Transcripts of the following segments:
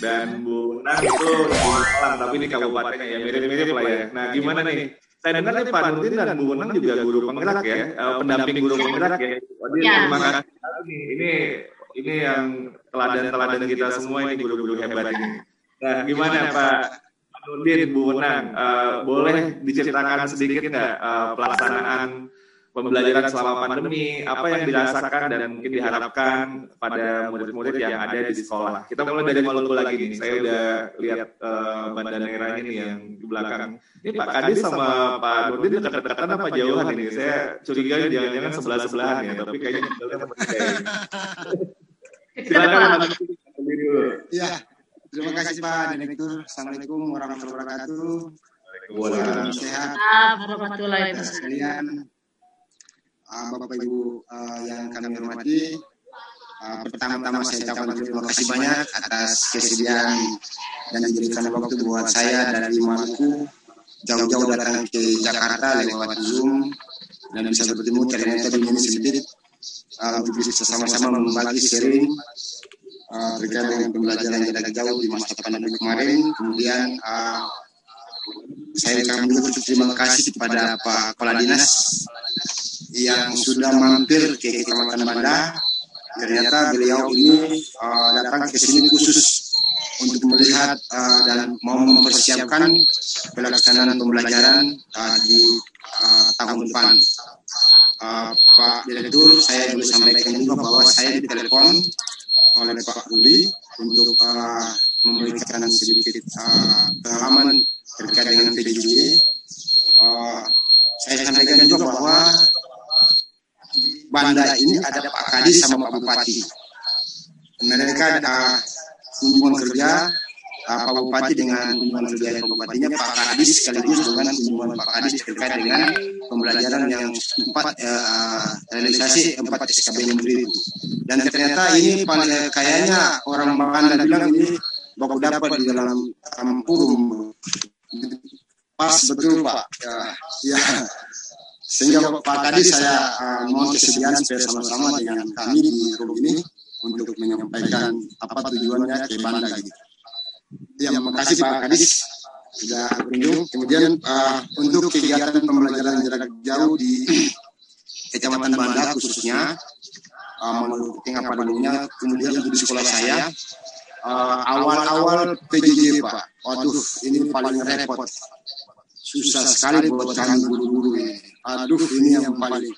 dan Bu Nang itu di Malang, tapi di kabupatennya ya mirip-mirip lah ya. Nah gimana nih? Saya dengar nih Pak Nurdin dan Bu Nang juga guru penggerak ya, pendamping guru penggerak ya. Waduh, terima kasih sekali. Ini yang teladan-teladan kita semua ini guru-guru hebat ini. Nah gimana Pak Nurdin, Bu Nang, boleh diceritakan sedikit nggak pelaksanaan pembelajaran selama pandemi, apa yang dirasakan dan mungkin diharapkan pada murid-murid yang ada di sekolah. Kita mulai dari Maluku lagi nih. Saya udah lihat Banda Neira ini yang di belakang. Ini Pak Kadis sama Pak Nurdin dekat-dekatan apa jauhan ini? Saya curiga jangan-jangan sebelah-sebelahan ya, tapi kayaknya tinggalnya berbeda. Silakan Pak Nurdin dulu. Ya, terima kasih Pak Direktur. Assalamualaikum warahmatullahi wabarakatuh. Waalaikumsalam. Sehat. Warahmatullahi wabarakatuh. Bapak Ibu yang kami hormati, pertama-tama saya ucapkan terima kasih banyak atas kesediaan dan diberikan waktu buat saya dari Maluku jauh-jauh datang ke Jakarta lewat Zoom dan bisa bertemu ternyata di sini sedikit untuk bisa sama-sama membagi sharing terkait dengan pembelajaran jarak jauh di masa pandemi kemarin. Kemudian saya ucapkan juga terima kasih kepada Pak Kepala Dinas yang sudah mampir ke Kecamatan Banda. Ternyata beliau ini datang ke sini khusus untuk melihat dan mau mempersiapkan pelaksanaan pembelajaran di tahun depan. Pak Direktur, saya boleh sampaikan juga bahwa saya ditelepon oleh Pak Rudi untuk memberikan sedikit pengalaman terkait dengan PJJ. Saya sampaikan juga bahwa Banda ini ada Pak Kadis sama Pak Bupati. Mereka ada kunjungan kerja Pak Bupati dengan kunjungan kerja Pak Bupatinya, Pak Kadis sekaligus dengan kunjungan Pak Kadis terkait dengan pembelajaran yang realisasi 4 SKB Menteri itu. Dan ternyata ini kayaknya orang Banda bilang ini baku dapat di dalam kampung. Pas betul Pak. Ya. Sehingga Pak Kadis saya mohon kesediaan supaya sama-sama dengan kami di room ini untuk menyampaikan apa tujuannya ke Banda gitu. Ya, makasih Pak Kadis sudah berkunjung. Kemudian untuk kegiatan pembelajaran jarak jauh di Kecamatan Banda khususnya menurut tingkat pandeminya, kemudian untuk di sekolah saya awal-awal PJJ Pak. Waduh, ini paling repot. Susah sekali buat kami guru-guru ini. Aduh, ini yang paling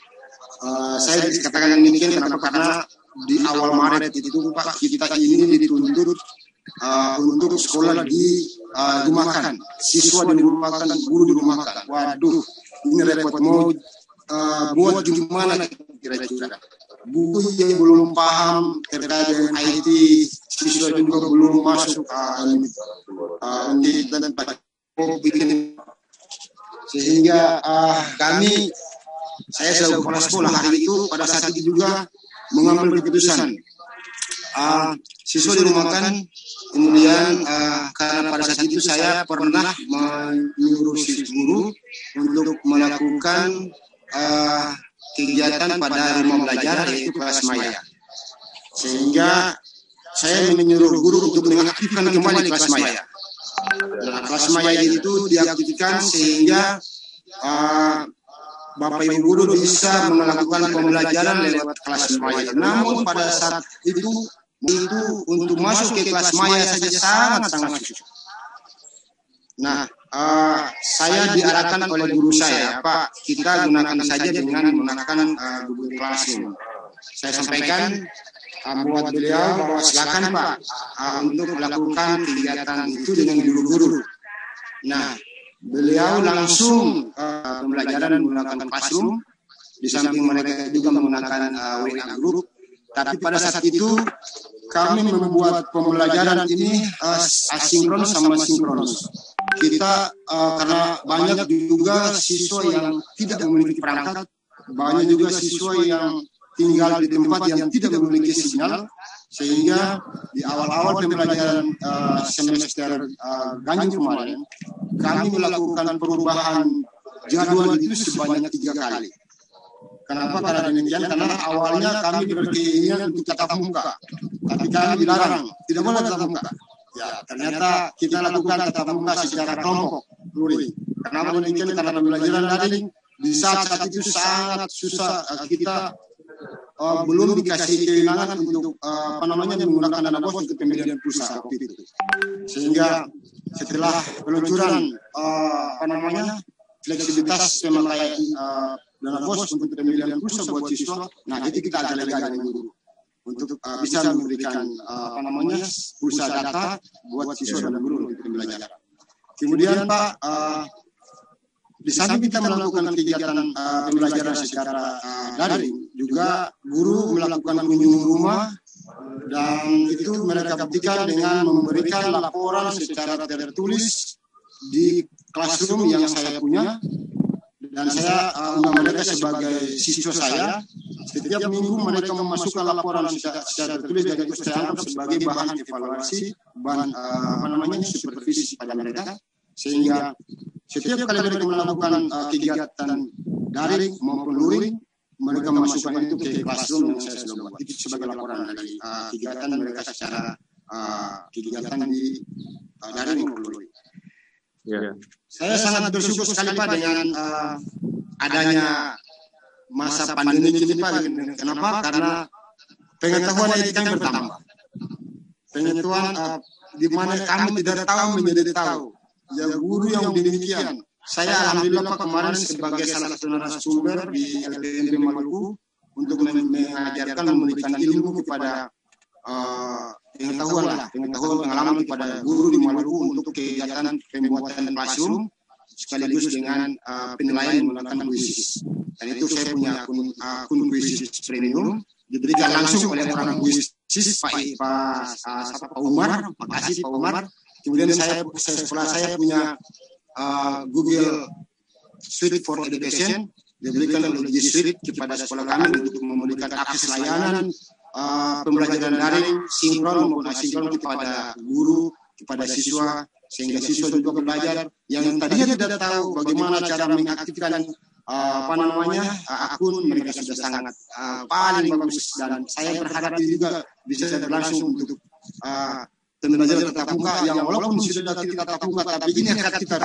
saya katakan demikian karena di awal Maret itu Pak kita ini dituntut untuk sekolah di rumahkan, siswa di rumahkan, guru di rumahkan. Waduh, ini repot mau buat gimana kira-kira. Buku yang belum paham terkait dengan IT, siswa juga belum masuk dan bikin. Sehingga saya selalu kepala sekolah hari itu pada saat itu juga mengambil keputusan siswa dirumahkan. Kemudian karena pada saat itu saya pernah menyuruh si guru untuk melakukan kegiatan pada rumah belajar yaitu kelas maya. Sehingga saya menyuruh guru untuk mengaktifkan kembali kelas maya. Nah, kelas maya itu diaktifkan sehingga Bapak Ibu guru bisa melakukan pembelajaran lewat kelas maya. Namun pada saat itu untuk masuk ke kelas maya saja sangat susah. Nah, saya diarahkan oleh guru saya, Pak, kita gunakan saja dengan menggunakan Google Classroom. Saya sampaikan buat beliau bahwa silakan Pak untuk melakukan kegiatan itu dengan guru-guru. Nah, beliau langsung pembelajaran menggunakan Classroom, di samping mereka juga menggunakan WA Group. Tapi pada saat itu kami membuat pembelajaran ini asinkron sama sinkronus. Kita karena banyak juga siswa yang tidak memiliki perangkat, banyak juga siswa yang tinggal di tempat yang tidak memiliki sinyal, sehingga di awal-awal pembelajaran semester ganjil kemarin kami melakukan perubahan jadwal itu sebanyak 3 kali. Kenapa? Karena demikian, karena awalnya kami berkeinginan untuk tatap muka, tapi kami dilarang, tidak boleh tatap muka. Ya, Ya, ternyata kita lakukan tatap muka secara kelompok, luring. Kenapa demikian? Karena pembelajaran daring di saat itu sangat susah. Kita belum dikasih kewenangan untuk menggunakan dana bos untuk pembelian pulsa waktu itu. Sehingga setelah peluncuran fleksibilitas pemakaian dana bos untuk pembelian pulsa buat siswa, nah itu kita agak lega dengan guru untuk bisa memberikan pulsa data buat siswa dan guru untuk pembelajaran. Kemudian Pak, di samping kita melakukan kegiatan pembelajaran secara daring, juga guru melakukan kunjungan rumah, dan itu mereka buktikan dengan memberikan laporan secara tertulis di classroom yang saya punya, dan saya undang mereka sebagai siswa saya. Setiap minggu mereka memasukkan laporan secara tertulis, dan itu saya anggap sebagai bahan evaluasi, bahan supervisi pada mereka, sehingga setiap kali mereka melakukan kegiatan daring maupun luring, mereka memasukkan itu ke classroom yang saya sudah buat. Itu sebagai laporan dari kegiatan mereka secara kegiatan di daring maupun luring. Yeah. Saya sangat bersyukur sekali Pak dengan adanya masa pandemi ini Pak. Kenapa? Karena pengetahuan itu kan bertambah. Pengetahuan di mana kami tidak tahu menjadi tahu. Ya guru yang demikian. Saya alhamdulillah Pak kemarin sebagai salah satu narasumber di LPMB Maluku untuk mengajarkan, memberikan ilmu kepada pengetahuan pengalaman kepada guru di Maluku untuk kegiatan pembuatan classroom sekaligus dengan penilaian menggunakan Quizzes. Dan itu saya punya akun Quizzes premium diberikan langsung oleh orang Quizzes Pak Umar. Makasih Pak Umar. Kemudian sekolah saya punya Google Suite for Education diberikan oleh G Suite kepada sekolah kami untuk memberikan akses layanan pembelajaran daring sinkron maupun asinkron kepada guru, kepada siswa, sehingga siswa juga belajar yang tadinya tidak tahu bagaimana cara mengaktifkan akun, mereka sudah sangat paling bagus, dan saya berharap juga bisa berlangsung untuk pembelajaran tatap muka yang walaupun sudah kita tatap muka, tapi ini hak kita.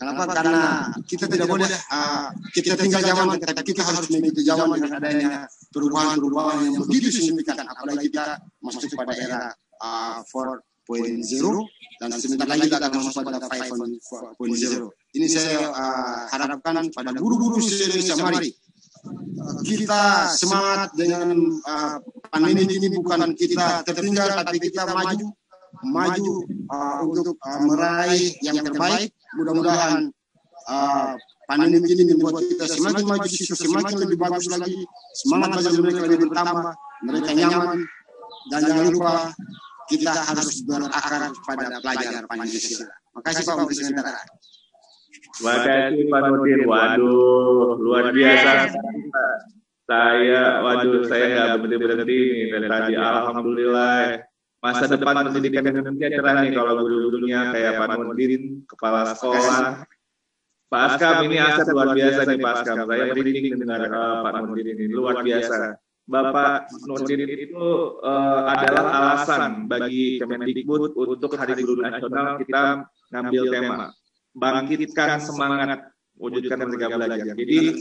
Kenapa? Karena kita tidak boleh kita tinggal zaman, tapi kita harus mengikuti zaman dengan adanya perubahan-perubahan yang begitu signifikan. Apalagi kita masuk pada era 4.0 dan sebentar lagi kita akan masuk pada 5.0. Ini saya harapkan pada guru-guru se-Indonesia, mari kita semangat dengan pandemi ini, bukan kita tertinggal tapi kita maju untuk meraih yang terbaik. Mudah-mudahan pandemi ini membuat kita semakin maju, semakin lebih bagus lagi, semangat belajar mereka lebih bertambah, mereka nyaman, dan jangan lupa kita harus berakar pada pelajar Pancasila. Makasih Pak untuk sementara. Makasih Pak Nurdin. Waduh, luar biasa. Saya nggak berhenti nih dari tadi. Alhamdulillah. Masa depan pendidikan Indonesia cerah nih kalau guru-gurunya kayak Pak Nurdin, kepala sekolah. Pak Askam, ini aset luar biasa nih Pak Askam. Saya merinding dengar Pak Nurdin ini, luar biasa. Bapak Nurdin itu adalah alasan bagi Kemendikbud untuk Hari Guru Nasional kita ngambil tema bangkitkan semangat wujudkan Merdeka Belajar. Jadi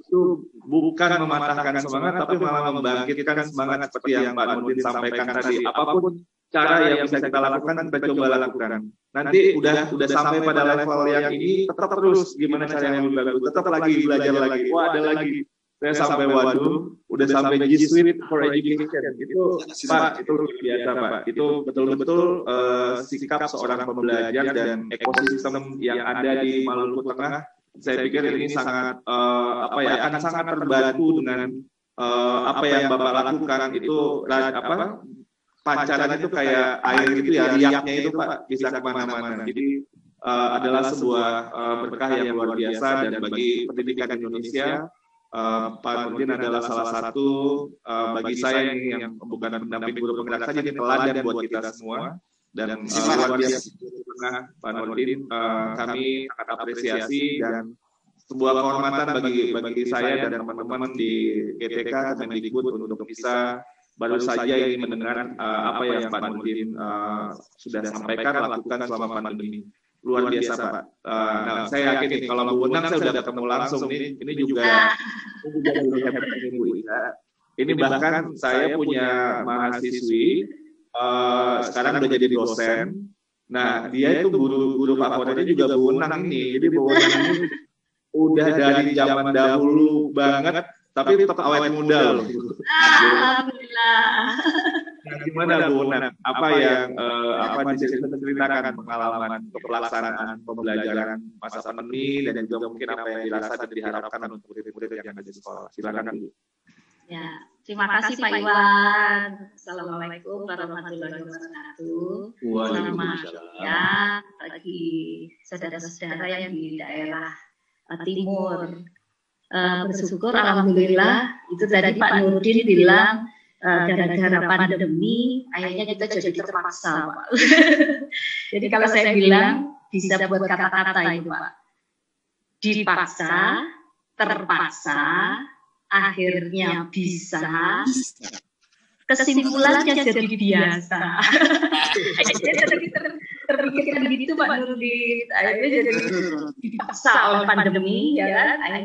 itu bukan mematahkan semangat, tapi malah membangkitkan semangat seperti yang Pak Nurdin sampaikan tadi. Apapun cara yang bisa kita lakukan, kita coba lakukan. Nanti udah sampai pada level yang ini, tetap terus gimana cara yang lebih bagus, tetap lagi belajar lagi. Wah, ada lagi. Saya sampai waduh, udah sampai G Suite for Education. Itu Pak, itu luar biasa Pak. Itu betul-betul sikap seorang pembelajar dan ekosistem yang ada di Maluku Tengah. Saya pikir ini sangat akan sangat terbantu dengan apa yang Bapak lakukan itu pancarannya itu kayak air gitu ya, riaknya itu Pak bisa kemana-mana. Jadi adalah sebuah berkah yang luar biasa, dan bagi pendidikan Indonesia Pak Nurdin adalah salah satu bagi saya ini yang bukan pendamping guru penggerak saja, ini teladan buat kita semua, dan luar biasa Pak Nurdin. Kami sangat apresiasi dan sebuah kehormatan bagi saya dan teman-teman di GTK Kemendikbud untuk bisa baru saja ini mendengar apa yang Pak Nurdin sudah sampaikan lakukan selama pandemi. Luar biasa Pak. Nah, saya yakin nih kalau Bu Wenang saya sudah ketemu langsung nih. Ini juga ini bahkan saya punya mahasiswi sekarang udah jadi dosen. Nah, dia itu guru favoritnya juga Bu Wenang ini. Jadi Bu Wenang ini udah dari zaman dahulu banget, tapi tetap awet muda loh. Alhamdulillah. Nah, gimana Bu Wenang? Apa yang diceritakan pengalaman pelaksanaan pembelajaran masa pandemi dan juga mungkin apa yang dirasa dan diharapkan untuk murid-murid yang ada di sekolah. Silakan Bu. Ya, terima kasih Pak Iwan. Assalamualaikum warahmatullahi wabarakatuh. Selamat ya bagi saudara-saudara yang di daerah timur. Bersyukur alhamdulillah itu tadi Pak Nurdin bilang gara-gara pandemi akhirnya kita jadi terpaksa Pak. Jadi kalau saya bilang bisa buat kata-kata itu Pak. Dipaksa, terpaksa, akhirnya bisa, kesimpulannya jadi biasa. Jadi terpikirkan gitu Pak Nurdin, akhirnya jadi dipaksa oleh pandemi, ya kan?